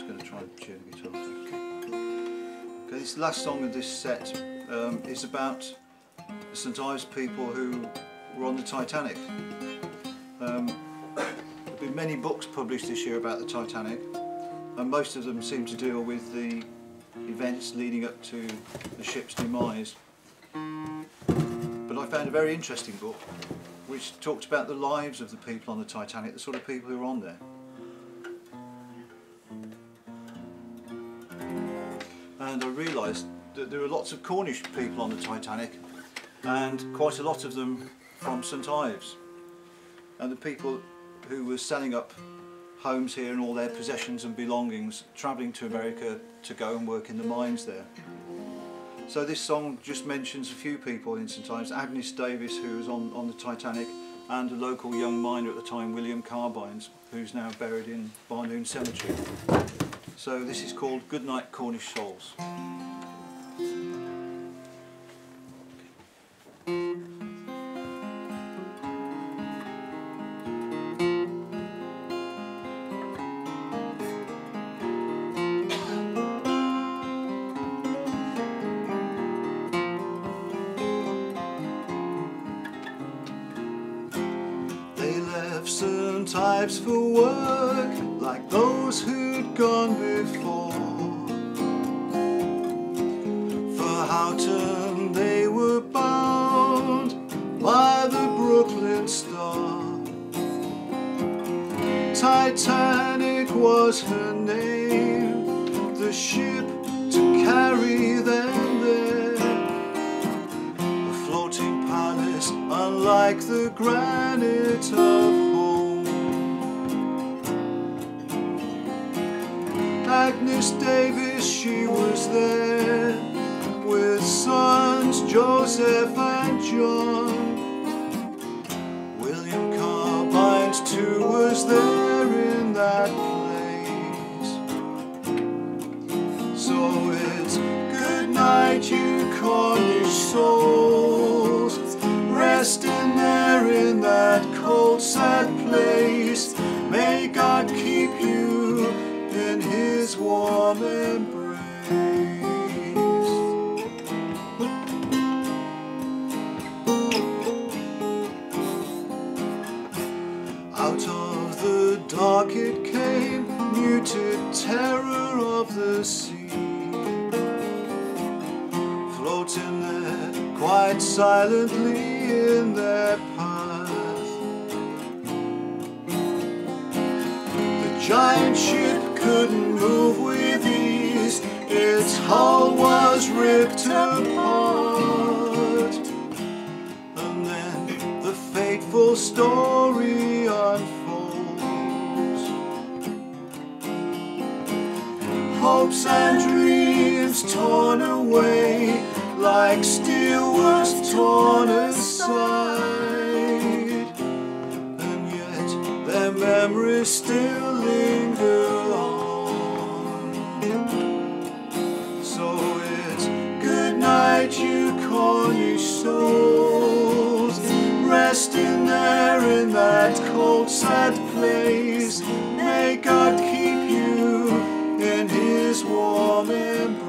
going to try and tune the guitar. Okay, this last song of this set is about the St Ives people who were on the Titanic. There have been many books published this year about the Titanic, and most of them seem to deal with the events leading up to the ship's demise. But I found a very interesting book which talked about the lives of the people on the Titanic, the sort of people who were on there. And I realised that there were lots of Cornish people on the Titanic, and quite a lot of them from St Ives. And the people who were selling up homes here and all their possessions and belongings, travelling to America to go and work in the mines there. So this song just mentions a few people in St Ives: Agnes Davis, who was on the Titanic, and a local young miner at the time, William Carbines, who's now buried in Barnoon Cemetery. So this is called Goodnight Cornish Souls. St Ives for work, like those who'd gone before. For Houghton they were bound by the Brooklyn Star. Titanic was her name, the ship to carry them there. A floating palace unlike the granite of Agnes Davis, she was there with sons Joseph and John. William Carbines too was there in that place. So it's good night, you Cornish souls, resting there in that cold sad place. May God keep you in his warm embrace. Out of the dark it came, muted terror of the sea, floating there quite silently in their path. The giant ship couldn't move with ease, its hull was ripped apart. And then the fateful story unfolds. Hopes and dreams torn away, like steel was torn aside. And yet their memories still linger on. So it's good night, you Cornish souls, resting there in that cold sad place. May God keep you in his warm embrace.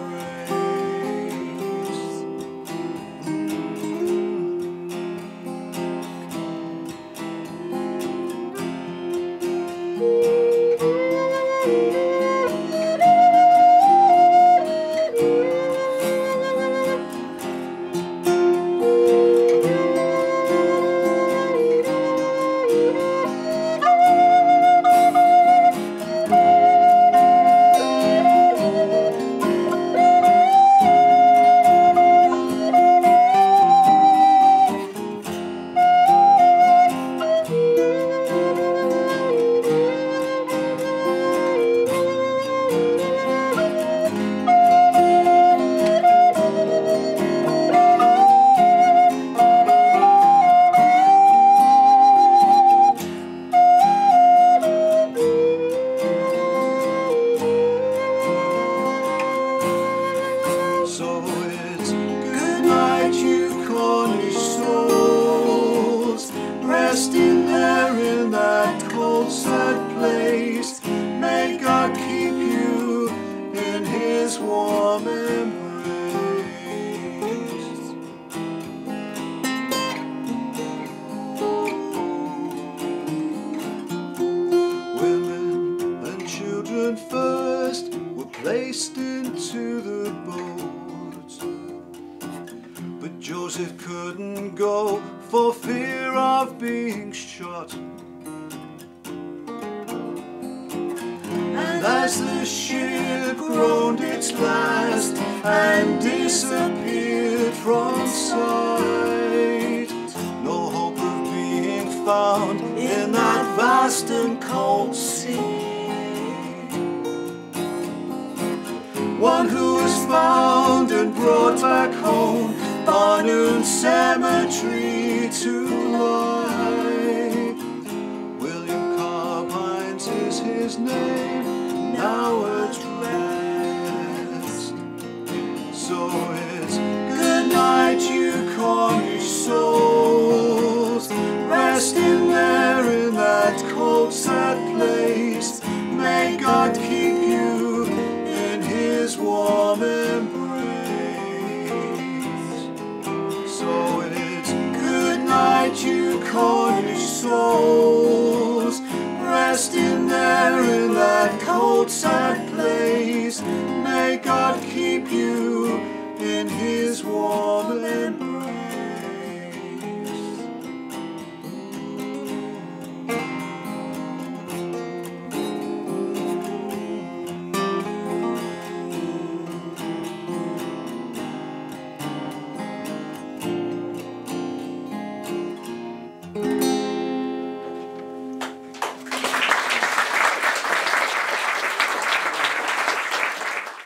children first were placed into the boat, but Joseph couldn't go for fear of being shot. And as the ship groaned its last and disappeared from sight, no hope of being found in that vast and cold sea. One who was found and brought back home, Barnoon Cemetery to lie. William Carbines is his name, now at rest. So it's good night, you Cornish souls, resting there in that cold sad place. May God keep you in his warm embrace. So it's good night, you Cornish souls, resting there in that cold sad place. May God keep you in his warm embrace.